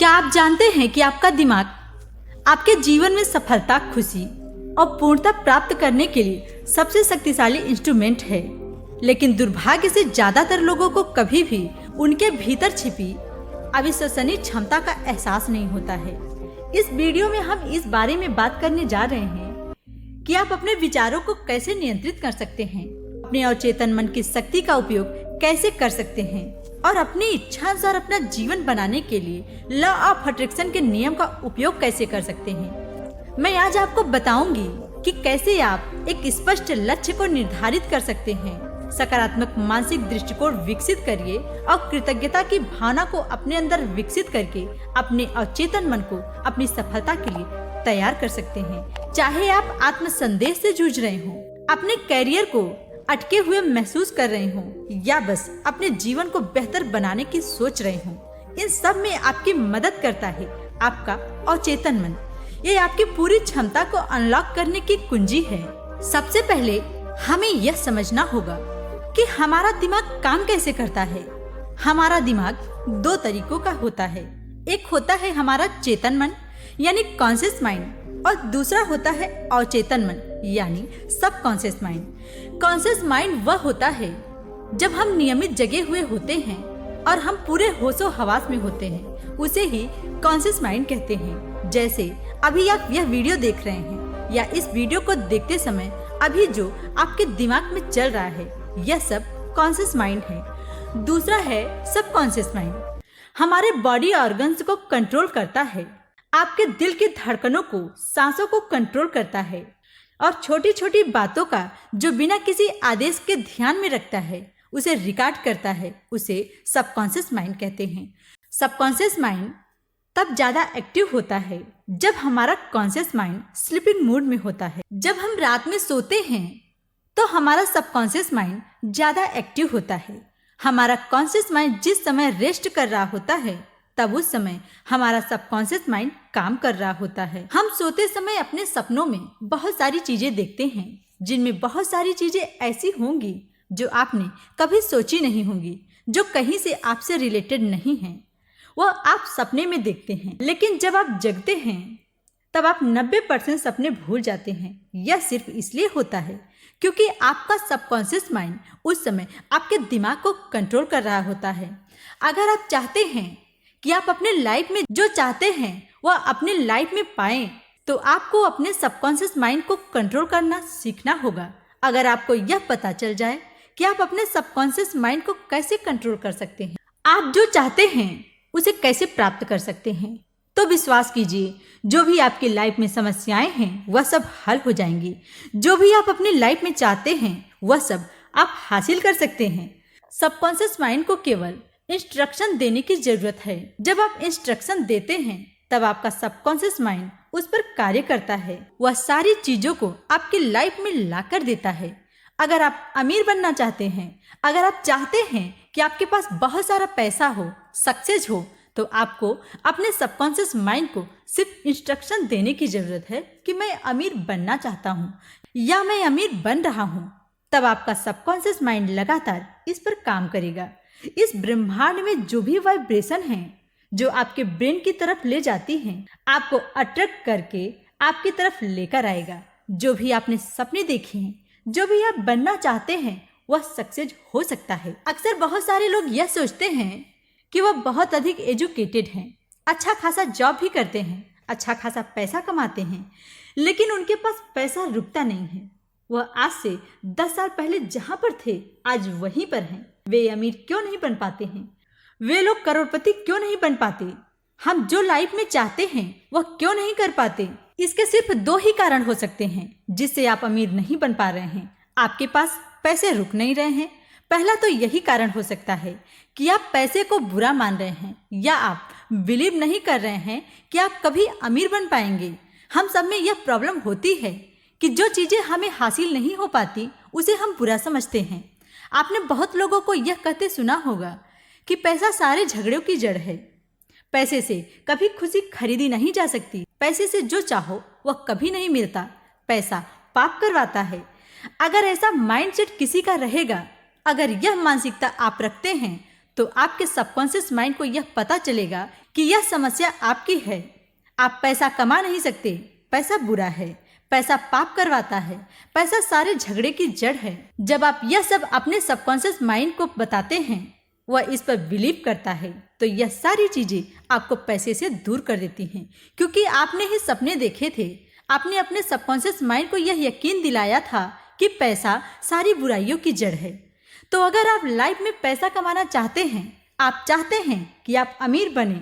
क्या आप जानते हैं कि आपका दिमाग आपके जीवन में सफलता, खुशी और पूर्णता प्राप्त करने के लिए सबसे शक्तिशाली इंस्ट्रूमेंट है। लेकिन दुर्भाग्य से ज्यादातर लोगों को कभी भी उनके भीतर छिपी अविश्वसनीय क्षमता का एहसास नहीं होता है। इस वीडियो में हम इस बारे में बात करने जा रहे हैं कि आप अपने विचारों को कैसे नियंत्रित कर सकते हैं, अपने अवचेतन मन की शक्ति का उपयोग कैसे कर सकते हैं और अपनी इच्छा अनुसार अपना जीवन बनाने के लिए लॉ ऑफ अट्रैक्शन के नियम का उपयोग कैसे कर सकते हैं। मैं आज आपको बताऊंगी कि कैसे आप एक स्पष्ट लक्ष्य को निर्धारित कर सकते हैं, सकारात्मक मानसिक दृष्टिकोण विकसित करिए और कृतज्ञता की भावना को अपने अंदर विकसित करके अपने अवचेतन मन को अपनी सफलता के लिए तैयार कर सकते हैं। चाहे आप आत्मसंदेह से जूझ रहे हों, अपने कैरियर को अटके हुए महसूस कर रहे हों या बस अपने जीवन को बेहतर बनाने की सोच रहे हों, इन सब में आपकी मदद करता है आपका अवचेतन मन। ये आपकी पूरी क्षमता को अनलॉक करने की कुंजी है। सबसे पहले हमें यह समझना होगा कि हमारा दिमाग काम कैसे करता है। हमारा दिमाग दो तरीकों का होता है। एक होता है हमारा चेतन मन यानी कॉन्शियस माइंड और दूसरा होता है अवचेतन मन यानी सबकॉन्शियस माइंड। कॉन्शियस माइंड वह होता है जब हम नियमित जगे हुए होते हैं और हम पूरे होशो हवास में होते हैं, उसे ही कॉन्शियस माइंड कहते हैं। जैसे अभी आप यह वीडियो देख रहे हैं या इस वीडियो को देखते समय अभी जो आपके दिमाग में चल रहा है, यह सब कॉन्शियस माइंड है। दूसरा है सबकॉन्शियस माइंड। हमारे बॉडी ऑर्गन्स को कंट्रोल करता है, आपके दिल की धड़कनों को, सांसों को कंट्रोल करता है और छोटी छोटी बातों का जो बिना किसी आदेश के ध्यान में रखता है उसे रिकॉर्ड करता है, उसे सबकॉन्शियस माइंड कहते हैं। सबकॉन्शियस माइंड तब ज्यादा एक्टिव होता है जब हमारा कॉन्शियस माइंड स्लीपिंग मूड में होता है। जब हम रात में सोते हैं तो हमारा सबकॉन्शियस माइंड ज्यादा एक्टिव होता है। हमारा कॉन्शियस माइंड जिस समय रेस्ट कर रहा होता है तब उस समय हमारा सबकॉन्शियस माइंड काम कर रहा होता है। हम सोते समय अपने सपनों में बहुत सारी चीजें देखते हैं, जिनमें बहुत सारी चीजें ऐसी होंगी जो आपने कभी सोची नहीं होंगी, जो कहीं से आपसे रिलेटेड नहीं हैं, वह आप सपने में देखते हैं। लेकिन जब आप जगते हैं तब आप 90% सपने भूल जाते हैं। यह सिर्फ इसलिए होता है क्योंकि आपका सबकॉन्शियस माइंड उस समय आपके दिमाग को कंट्रोल कर रहा होता है। अगर आप चाहते हैं कि आप अपने लाइफ में जो चाहते हैं वह अपने लाइफ में पाएं, तो आपको अपने सबकॉन्शियस माइंड को कंट्रोल करना सीखना होगा। अगर आपको यह पता चल जाए कि आप अपने सबकॉन्शियस माइंड को कैसे कंट्रोल कर सकते हैं, आप जो चाहते हैं उसे कैसे प्राप्त कर सकते हैं, तो विश्वास कीजिए जो भी आपकी लाइफ में समस्याएं हैं वह सब हल हो जाएंगी। जो भी आप अपनी लाइफ में चाहते हैं वह सब आप हासिल कर सकते हैं। सबकॉन्शियस माइंड को केवल इंस्ट्रक्शन देने की जरूरत है। जब आप इंस्ट्रक्शन देते हैं तब आपका सबकॉन्शियस माइंड उस पर कार्य करता है। वह सारी चीजों को आपकी लाइफ में लाकर देता है। अगर आप अमीर बनना चाहते हैं, अगर आप चाहते हैं कि आपके पास बहुत सारा पैसा हो, सक्सेस हो, तो आपको अपने सबकॉन्शियस माइंड को सिर्फ इंस्ट्रक्शन देने की जरूरत है कि मैं अमीर बनना चाहता हूँ या मैं अमीर बन रहा हूँ। तब आपका सबकॉन्शियस माइंड लगातार इस पर काम करेगा। इस ब्रह्मांड में जो भी वाइब्रेशन है जो आपके ब्रेन की तरफ ले जाती हैं, आपको अट्रैक्ट करके आपकी तरफ लेकर आएगा। जो भी आपने सपने देखे हैं, जो भी आप बनना चाहते हैं, वह सक्सेस हो सकता है। अक्सर बहुत सारे लोग यह सोचते हैं कि वह बहुत अधिक एजुकेटेड हैं, अच्छा खासा जॉब भी करते हैं, अच्छा खासा पैसा कमाते हैं, लेकिन उनके पास पैसा रुकता नहीं है। वह आज से 10 साल पहले जहाँ पर थे आज वहीं पर हैं। वे अमीर क्यों नहीं बन पाते हैं? वे लोग करोड़पति क्यों नहीं बन पाते? हम जो लाइफ में चाहते हैं वह क्यों नहीं कर पाते? इसके सिर्फ 2 ही कारण हो सकते हैं जिससे आप अमीर नहीं बन पा रहे हैं। आपके पास पैसे रुक नहीं रहे हैं। पहला तो यही कारण हो सकता है कि आप पैसे को बुरा मान रहे हैं या आप बिलीव नहीं कर रहे हैं कि आप कभी अमीर बन पाएंगे। हम सब में यह प्रॉब्लम होती है कि जो चीजें हमें हासिल नहीं हो पाती उसे हम बुरा समझते हैं। आपने बहुत लोगों को यह कहते सुना होगा कि पैसा सारे झगड़ों की जड़ है। पैसे से कभी खुशी खरीदी नहीं जा सकती। पैसे से जो चाहो वह कभी नहीं मिलता। पैसा पाप करवाता है। अगर ऐसा माइंडसेट किसी का रहेगा, अगर यह मानसिकता आप रखते हैं, तो आपके सबकॉन्शियस माइंड को यह पता चलेगा कि यह समस्या आपकी है। आप पैसा कमा नहीं सकते, पैसा बुरा है, पैसा पाप करवाता है, पैसा सारे झगड़े की जड़ है। जब आप यह सब अपने सबकॉन्शियस माइंड को बताते हैं, वह इस पर बिलीव करता है, तो यह सारी चीजें आपको पैसे से दूर कर देती हैं, क्योंकि आपने ही सपने देखे थे। आपने अपने सबकॉन्शियस माइंड को यह यकीन दिलाया था कि पैसा सारी बुराइयों की जड़ है। तो अगर आप लाइफ में पैसा कमाना चाहते हैं, आप चाहते हैं कि आप अमीर बने,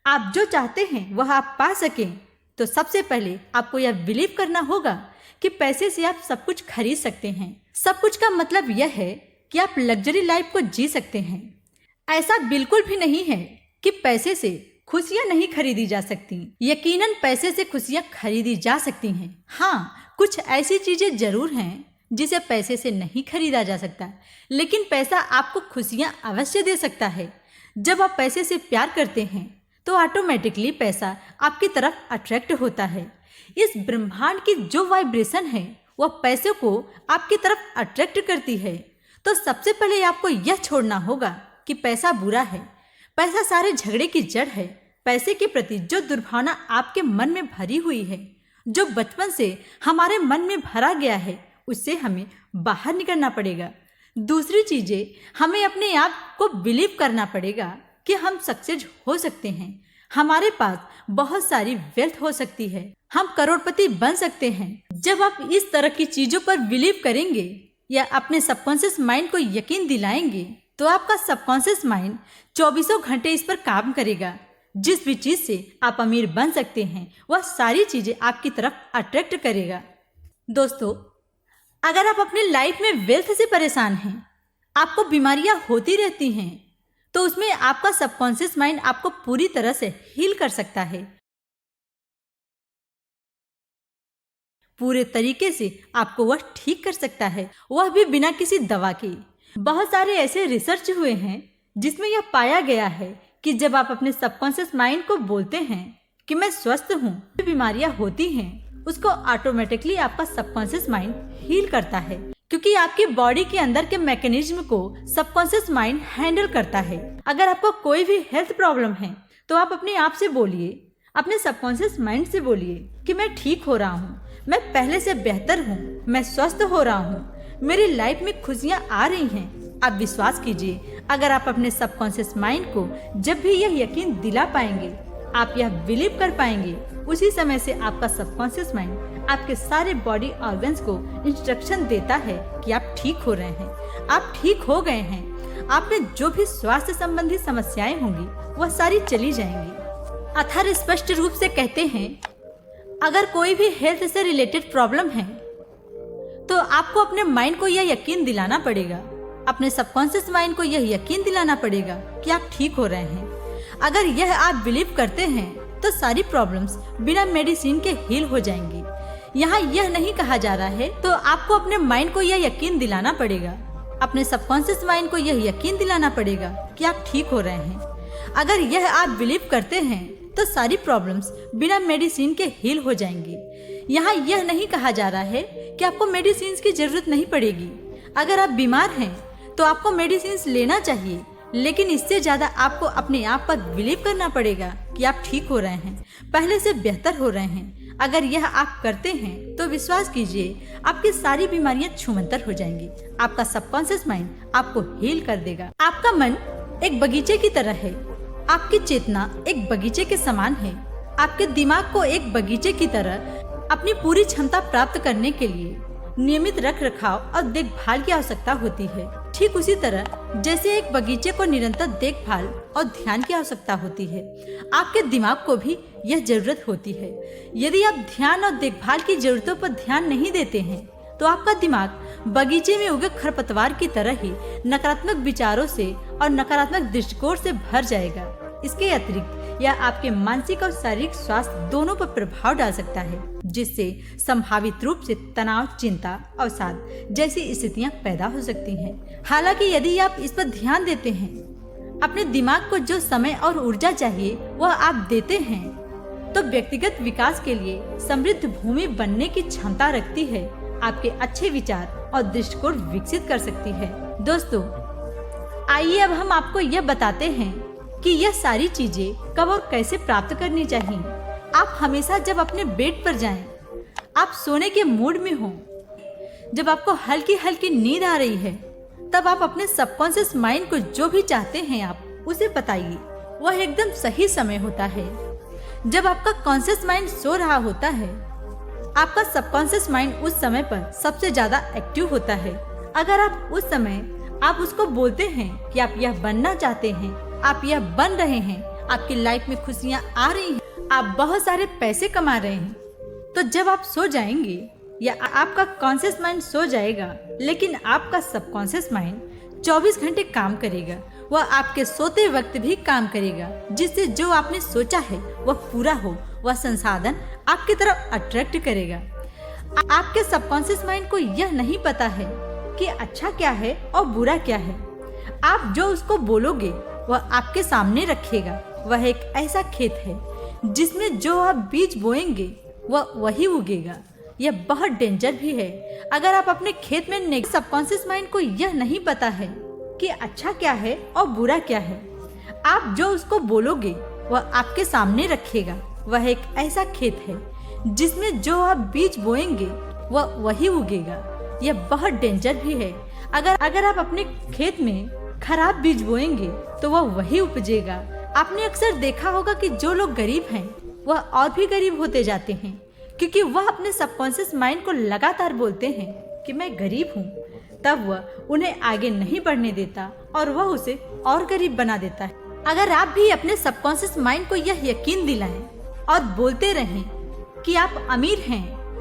आप जो चाहते हैं वह आप पा सकें, तो सबसे पहले आपको यह बिलीव करना होगा कि पैसे से आप सब कुछ खरीद सकते हैं। सब कुछ का मतलब यह है कि आप लग्जरी लाइफ को जी सकते हैं। ऐसा बिल्कुल भी नहीं है कि पैसे से खुशियां नहीं खरीदी जा सकती। यकीनन पैसे से खुशियां खरीदी जा सकती हैं। हाँ, कुछ ऐसी चीजें जरूर हैं जिसे पैसे से नहीं खरीदा जा सकता, लेकिन पैसा आपको खुशियां अवश्य दे सकता है। जब आप पैसे से प्यार करते हैं तो ऑटोमेटिकली पैसा आपकी तरफ अट्रैक्ट होता है। इस ब्रह्मांड की जो वाइब्रेशन है वह पैसे को आपकी तरफ अट्रैक्ट करती है। तो सबसे पहले आपको यह छोड़ना होगा कि पैसा बुरा है, पैसा सारे झगड़े की जड़ है। पैसे के प्रति जो दुर्भावना आपके मन में भरी हुई है, जो बचपन से हमारे मन में भरा गया है, उससे हमें बाहर निकलना पड़ेगा। दूसरी चीजें, हमें अपने आप को बिलीव करना पड़ेगा कि हम सक्सेस हो सकते हैं। हमारे पास बहुत सारी वेल्थ हो सकती है, हम करोड़पति बन सकते हैं। जब आप इस तरह की चीजों पर बिलीव करेंगे या अपने सबकॉन्शियस माइंड को यकीन दिलाएंगे, तो आपका सबकॉन्शियस माइंड 24 घंटे इस पर काम करेगा। जिस भी चीज से आप अमीर बन सकते हैं, वह सारी चीजें आपकी तरफ अट्रैक्ट करेगा। दोस्तों, अगर आप अपनी लाइफ में वेल्थ से परेशान हैं, आपको बीमारियां होती रहती हैं, तो उसमें आपका सबकॉन्शियस माइंड आपको पूरी तरह से हील कर सकता है। पूरे तरीके से आपको वह ठीक कर सकता है, वह भी बिना किसी दवा के। बहुत सारे ऐसे रिसर्च हुए हैं जिसमें यह पाया गया है कि जब आप अपने सबकॉन्शियस माइंड को बोलते हैं कि मैं स्वस्थ हूँ, जो बीमारियां होती हैं उसको ऑटोमेटिकली आपका सबकॉन्शियस माइंड हील करता है, क्योंकि आपकी बॉडी के अंदर के मैकेनिज्म को सबकॉन्शियस माइंड हैंडल करता है। अगर आपको कोई भी हेल्थ प्रॉब्लम है तो आप अपने आप से बोलिए, अपने सबकॉन्शियस माइंड से बोलिए कि मैं ठीक हो रहा हूँ, मैं पहले से बेहतर हूँ, मैं स्वस्थ हो रहा हूँ, मेरी लाइफ में खुशियाँ आ रही हैं। आप विश्वास कीजिए, अगर आप अपने सबकॉन्शियस माइंड को जब भी यह यकीन दिला पाएंगे, आप यह बिलीव कर पाएंगे, उसी समय से आपका सबकॉन्शियस माइंड आपके सारे बॉडी ऑर्गन्स को इंस्ट्रक्शन देता है कि आप ठीक हो रहे हैं, आप ठीक हो गए हैं। आप में जो भी स्वास्थ्य संबंधी समस्याएं होंगी वह सारी चली जाएंगी। अथर स्पष्ट रूप से कहते हैं, अगर कोई भी हेल्थ से रिलेटेड प्रॉब्लम है तो आपको अपने माइंड को यह यकीन दिलाना पड़ेगा, अपने सबकॉन्शियस माइंड को यह यकीन दिलाना पड़ेगा कि आप ठीक हो रहे हैं। अगर यह आप बिलीव करते हैं तो सारी प्रॉब्लम्स बिना मेडिसिन के हील हो जाएंगी। यहाँ यह नहीं कहा जा रहा है, तो आपको अपने माइंड को यह यकीन दिलाना पड़ेगा, अपने सबकॉन्शियस माइंड को यह यकीन दिलाना पड़ेगा कि आप ठीक हो रहे हैं। अगर यह आप बिलीव करते हैं तो सारी प्रॉब्लम्स बिना मेडिसिन के हील हो जाएंगी। यहाँ यह नहीं कहा जा रहा है कि आपको मेडिसिन की जरूरत नहीं पड़ेगी। अगर आप बीमार हैं तो आपको मेडिसिन लेना चाहिए, लेकिन इससे ज्यादा आपको अपने आप पर बिलीव करना पड़ेगा कि आप ठीक हो रहे हैं, पहले से बेहतर हो रहे हैं। अगर यह आप करते हैं तो विश्वास कीजिए, आपकी सारी बीमारियां छूमंतर हो जाएंगी। आपका सबकॉन्शियस माइंड आपको हील कर देगा। आपका मन एक बगीचे की तरह है, आपकी चेतना एक बगीचे के समान है। आपके दिमाग को एक बगीचे की तरह अपनी पूरी क्षमता प्राप्त करने के लिए नियमित रख रखाव और देखभाल की आवश्यकता होती है। ठीक उसी तरह जैसे एक बगीचे को निरंतर देखभाल और ध्यान की आवश्यकता होती है, आपके दिमाग को भी यह जरूरत होती है। यदि आप ध्यान और देखभाल की जरूरतों पर ध्यान नहीं देते हैं तो आपका दिमाग बगीचे में उगे खरपतवार की तरह ही नकारात्मक विचारों से और नकारात्मक दृष्टिकोण से भर जाएगा। इसके अतिरिक्त यह आपके मानसिक और शारीरिक स्वास्थ्य दोनों पर प्रभाव डाल सकता है, जिससे संभावित रूप से तनाव, चिंता, अवसाद जैसी स्थितियां पैदा हो सकती हैं। हालांकि यदि आप इस पर ध्यान देते हैं, अपने दिमाग को जो समय और ऊर्जा चाहिए वह आप देते हैं, तो व्यक्तिगत विकास के लिए समृद्ध भूमि बनने की क्षमता रखती है। आपके अच्छे विचार और दृष्टिकोण विकसित कर सकती है। दोस्तों, आइए अब हम आपको यह बताते हैं कि यह सारी चीजें कब और कैसे प्राप्त करनी चाहिए। आप हमेशा जब अपने बेड पर जाएं, आप सोने के मूड में हो, जब आपको हल्की हल्की नींद आ रही है, तब आप अपने सबकॉन्शियस माइंड को जो भी चाहते हैं आप उसे बताइए। वह एकदम सही समय होता है जब आपका कॉन्शियस माइंड सो रहा होता है। आपका सबकॉन्शियस माइंड उस समय पर सबसे ज्यादा एक्टिव होता है। अगर आप उस समय आप उसको बोलते हैं कि आप यह बनना चाहते हैं, आप यह बन रहे हैं, आपकी लाइफ में खुशियाँ आ रही हैं, आप बहुत सारे पैसे कमा रहे हैं, तो जब आप सो जाएंगे या आपका कॉन्शियस माइंड सो जाएगा, लेकिन आपका सबकॉन्शियस माइंड 24 घंटे काम करेगा। वह आपके सोते वक्त भी काम करेगा, जिससे जो आपने सोचा है वह पूरा हो, वह संसाधन आपकी तरफ अट्रैक्ट करेगा। आपके सबकॉन्शियस माइंड को यह नहीं पता है कि अच्छा क्या है और बुरा क्या है। आप जो उसको बोलोगे वह आपके सामने रखेगा। वह एक ऐसा खेत है जिसमें जो आप बीज बोएंगे वह वही उगेगा। यह बहुत डेंजर भी है। अगर आप अपने खेत में सबकॉन्शियस माइंड को यह नहीं पता है कि अच्छा क्या है और बुरा क्या है, आप जो उसको बोलोगे वह आपके सामने रखेगा। वह एक ऐसा खेत है जिसमें जो आप बीज बोएंगे वह वही उगेगा। यह बहुत डेंजर भी है। अगर आप अपने खेत में खराब बीज बोएंगे तो वह वही उपजेगा। आपने अक्सर देखा होगा कि जो लोग गरीब हैं वह और भी गरीब होते जाते हैं, क्योंकि वह अपने सबकॉन्शियस माइंड को लगातार बोलते हैं कि मैं गरीब हूँ। तब वह उन्हें आगे नहीं बढ़ने देता और वह उसे और गरीब बना देता है। अगर आप भी अपने सबकॉन्शियस माइंड को यह यकीन दिलाएं और बोलते रहें कि आप अमीर हैं